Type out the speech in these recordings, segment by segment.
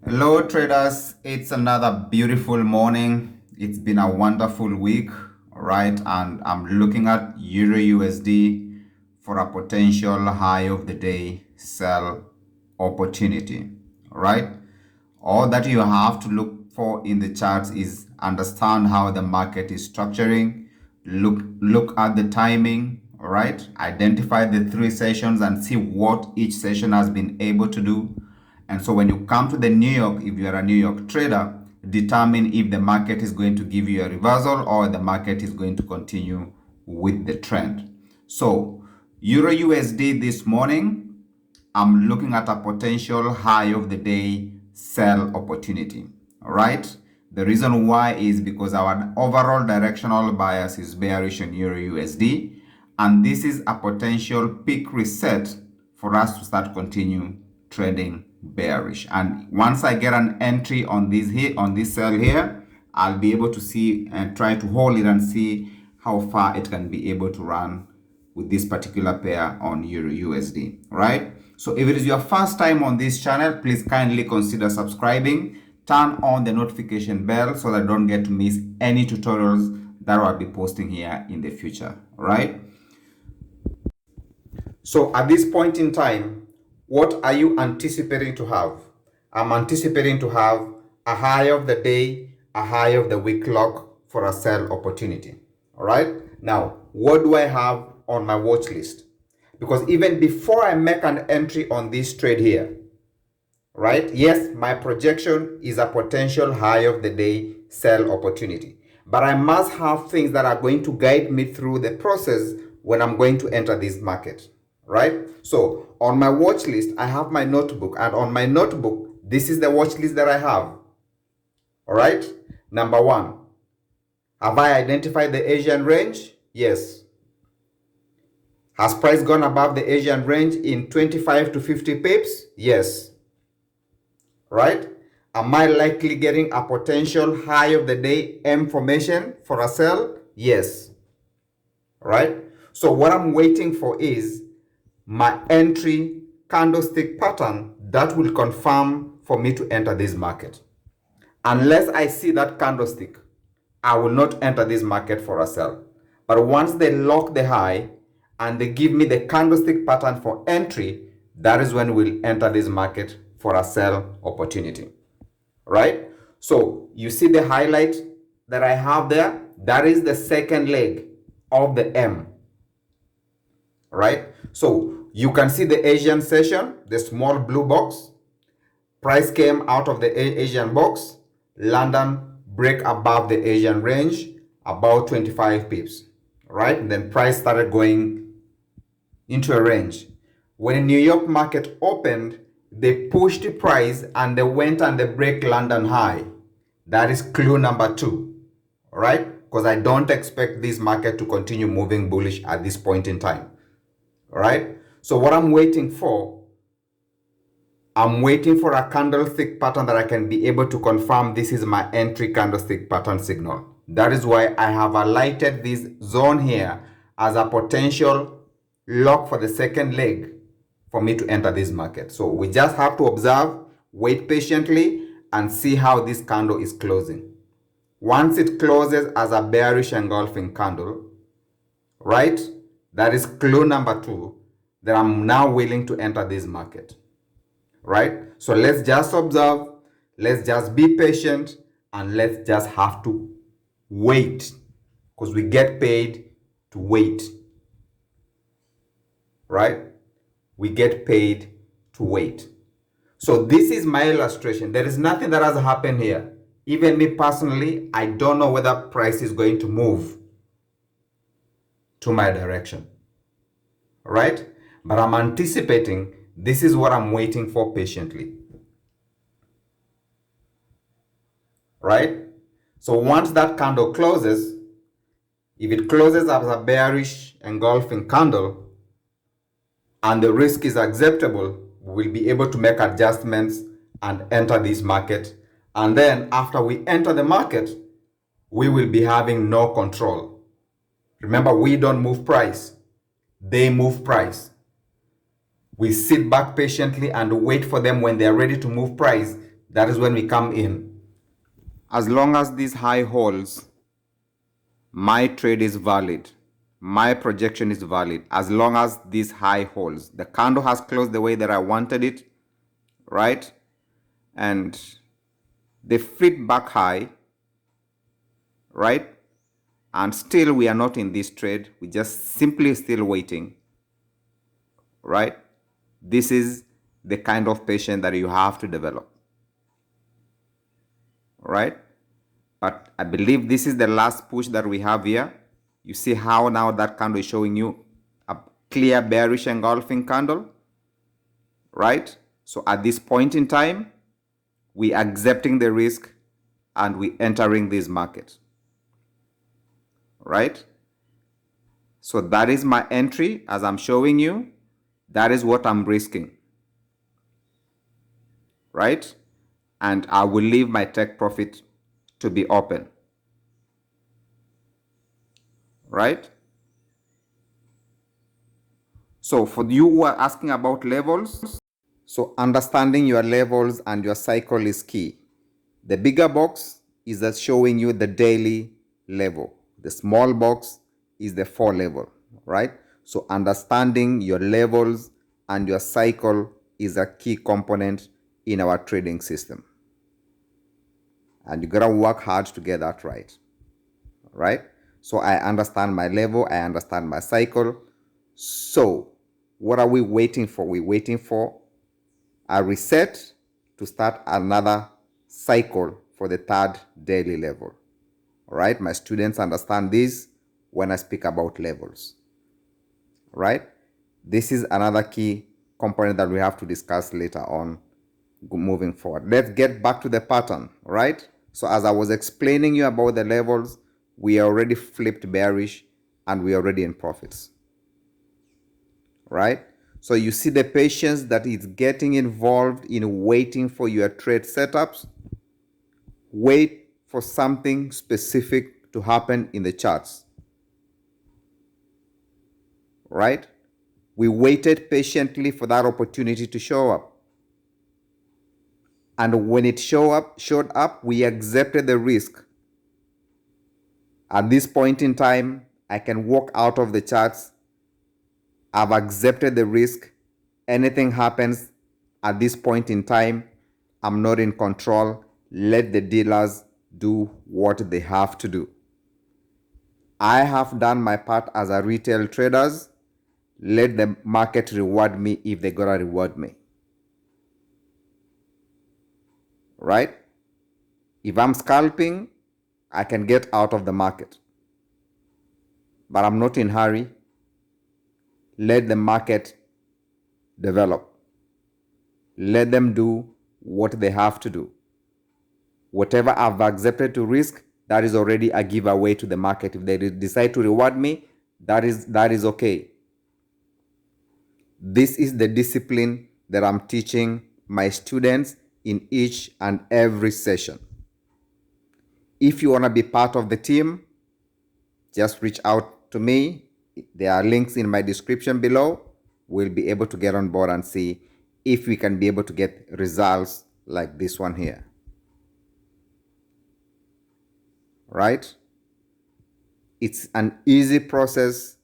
Hello, traders. It's another beautiful morning. It's been a wonderful week, all right? And I'm looking at Euro USD for a potential high of the day sell opportunity, all right? All that you have to look for in the charts is understand how the market is structuring, look at the timing, all right? Identify the three sessions and see what each session has been able to do. And so when you come to the New York, if you are a New York trader, determine if the market is going to give you a reversal or the market is going to continue with the trend. So Euro USD this morning, I'm looking at a potential high of the day sell opportunity. All right. The reason why is because our overall directional bias is bearish on Euro USD, and this is a potential peak reset for us to start continue trading bearish. And once I get an entry on this here, on this sell here, I'll be able to see and try to hold it and see how far it can be able to run with this particular pair on Euro USD, right? So if it is your first time on this channel, please kindly consider subscribing, turn on the notification bell so that I don't get to miss any tutorials that I'll be posting here in the future, right? So at this point in time, what are you anticipating to have? I'm anticipating to have a high of the day, a high of the week lock for a sell opportunity. All right. Now, what do I have on my watch list? Because even before I make an entry on this trade here, right? Yes, my projection is a potential high of the day sell opportunity, but I must have things that are going to guide me through the process when I'm going to enter this market, right? So on my watch list, I have my notebook, and on my notebook, this is the watch list that I have. All right. Number one, have I identified the Asian range? Yes. Has price gone above the Asian range in 25 to 50 pips? Yes. Right? Am I likely getting a potential high of the day M formation for a sell? Yes. Right? So what I'm waiting for is my entry candlestick pattern that will confirm for me to enter this market. Unless I see that candlestick, I will not enter this market for a sell. But once they lock the high and they give me the candlestick pattern for entry, that is when we'll enter this market for a sell opportunity, right? So you see the highlight that I have there? That is the second leg of the M, right? So you can see the Asian session, the small blue box. Price came out of the Asian box. London break above the Asian range, about 25 pips, right? And then price started going into a range. When the New York market opened, they pushed the price and they went and they break London high. That is clue number two, all right? Because I don't expect this market to continue moving bullish at this point in time, all right? So what I'm waiting for a candlestick pattern that I can be able to confirm this is my entry candlestick pattern signal. That is why I have highlighted this zone here as a potential lock for the second leg for me to enter this market. So we just have to observe, wait patiently, and see how this candle is closing. Once it closes as a bearish engulfing candle, right? That is clue number two, that I'm now willing to enter this market. Right? So let's just observe, let's just be patient, and let's just have to wait, because we get paid to wait. Right? We get paid to wait. So this is my illustration. There is nothing that has happened here. Even me personally, I don't know whether price is going to move to my direction. Right? But I'm anticipating this is what I'm waiting for patiently. Right? So once that candle closes, if it closes as a bearish engulfing candle and the risk is acceptable, we'll be able to make adjustments and enter this market. And then after we enter the market, we will be having no control. Remember, we don't move price. They move price. We sit back patiently and wait for them when they're ready to move price. That is when we come in. As long as these high holds, my trade is valid. My projection is valid. As long as these high holds, the candle has closed the way that I wanted it, right? And they flip back high, right? And still we are not in this trade. We just simply still waiting, right? This is the kind of patience that you have to develop, right? But I believe this is the last push that we have here. You see how now that candle is showing you a clear bearish engulfing candle, right? So at this point in time, we are accepting the risk and we entering this market, right? So that is my entry as I'm showing you. That is what I'm risking, right? And I will leave my take profit to be open, right? So for you who are asking about levels, so understanding your levels and your cycle is key. The bigger box is that showing you the daily level. The small box is the 4 level, right? So understanding your levels and your cycle is a key component in our trading system. And you gotta work hard to get that right, right? So I understand my level, I understand my cycle. So what are we waiting for? We're waiting for a reset to start another cycle for the 3rd daily level. All right, my students understand this when I speak about levels, right? This is another key component that we have to discuss later on moving forward. Let's get back to the pattern, right? So as I was explaining you about the levels, we already flipped bearish and we are already in profits, right? So you see the patience that is getting involved in waiting for your trade setups. Wait for something specific to happen in the charts, right? We waited patiently for that opportunity to show up. And when it showed up, we accepted the risk. At this point in time, I can walk out of the charts. I've accepted the risk. Anything happens at this point in time, I'm not in control. Let the dealers do what they have to do. I have done my part as a retail traders. Let the market reward me if they gotta reward me, right? If I'm scalping, I can get out of the market, but I'm not in a hurry. Let the market develop. Let them do what they have to do. Whatever I've accepted to risk, that is already a giveaway to the market. If they decide to reward me, that is okay. This is the discipline that I'm teaching my students in each and every session. If you want to be part of the team, just reach out to me. There are links in my description below. We'll be able to get on board and see if we can be able to get results like this one here. Right? It's an easy process.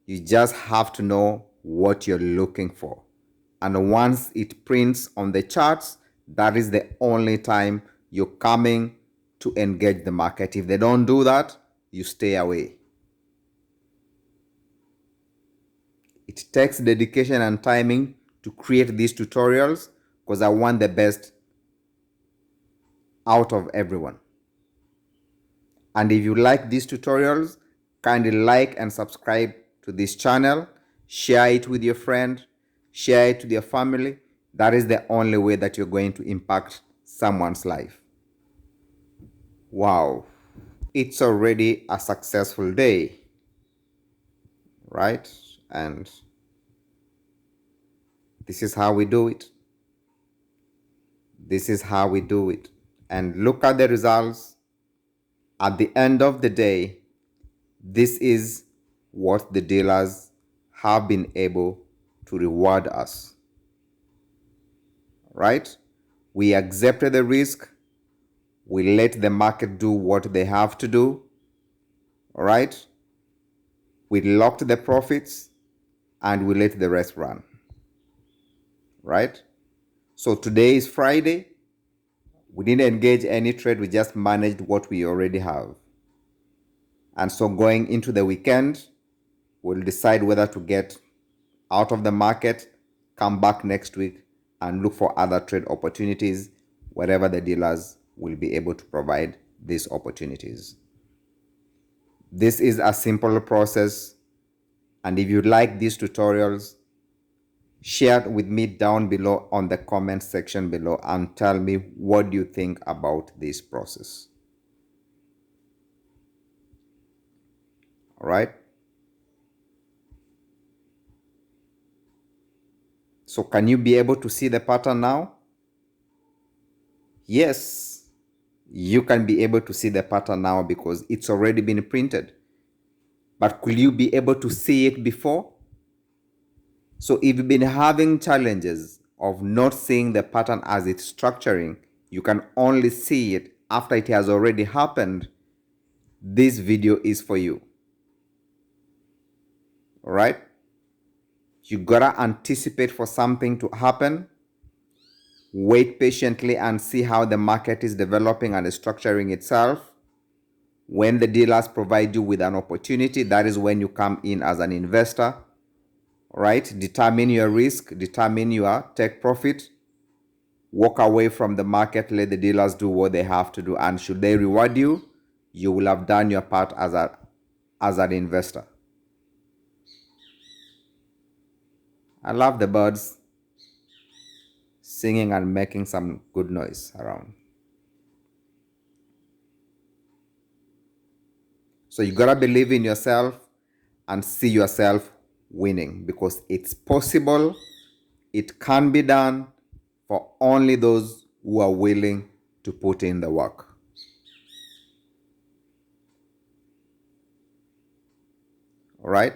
You just have to know what you're looking for. And once it prints on the charts, that is the only time you're coming to engage the market. If they don't do that, you stay away. It takes dedication and timing to create these tutorials because I want the best out of everyone. And if you like these tutorials, kindly like and subscribe to this channel. Share it with your friend. Share it with your family. That is the only way that you're going to impact someone's life. Wow. It's already a successful day, right? And this is how we do it. This is how we do it. And look at the results. At the end of the day, this is what the dealers have been able to reward us, right? We accepted the risk. We let the market do what they have to do. All right? We locked the profits and we let the rest run. Right? So today is Friday. We didn't engage any trade. We just managed what we already have. And so going into the weekend, we'll decide whether to get out of the market, come back next week, and look for other trade opportunities wherever the dealers will be able to provide these opportunities. This is a simple process, and if you like these tutorials, share it with me down below on the comment section below and tell me what do you think about this process. All right? So can you be able to see the pattern now? Yes, you can be able to see the pattern now because it's already been printed. But could you be able to see it before? So if you've been having challenges of not seeing the pattern as it's structuring, you can only see it after it has already happened, this video is for you. All right? You gotta anticipate for something to happen. Wait patiently and see how the market is developing and structuring itself. When the dealers provide you with an opportunity, that is when you come in as an investor. Right? Determine your risk, determine your take profit, walk away from the market, let the dealers do what they have to do. And should they reward you, you will have done your part as an investor. I love the birds singing and making some good noise around. So you gotta believe in yourself and see yourself winning because it's possible, it can be done for only those who are willing to put in the work. All right?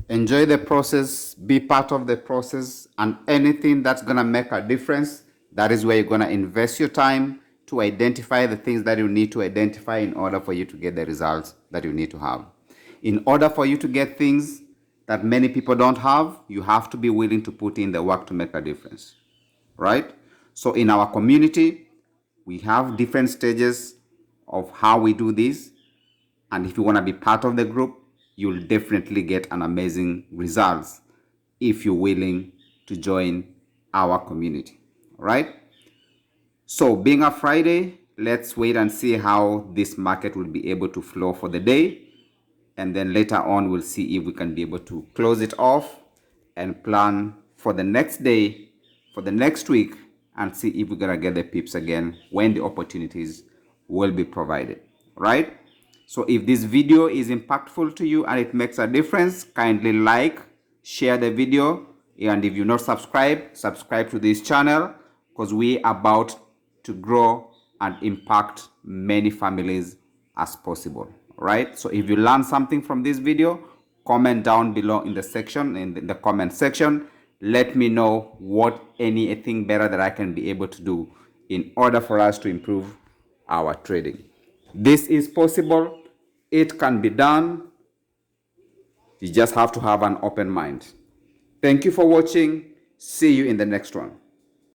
Enjoy the process, be part of the process, and anything that's going to make a difference, that is where you're going to invest your time to identify the things that you need to identify in order for you to get the results that you need to have. In order for you to get things that many people don't have, you have to be willing to put in the work to make a difference, right? So in our community, we have different stages of how we do this. And if you want to be part of the group, you'll definitely get an amazing results if you're willing to join our community. All right? So being a Friday, let's wait and see how this market will be able to flow for the day. And then later on, we'll see if we can be able to close it off and plan for the next day, for the next week, and see if we're going to get the pips again when the opportunities will be provided. Right? So if this video is impactful to you and it makes a difference, kindly like, share the video, and if you're not subscribed, subscribe to this channel because we are about to grow and impact many families as possible. Right? So if you learn something from this video, comment down below in the comment section. Let me know what anything better that I can be able to do in order for us to improve our trading. This is possible. It can be done. You just have to have an open mind. Thank you for watching. See you in the next one.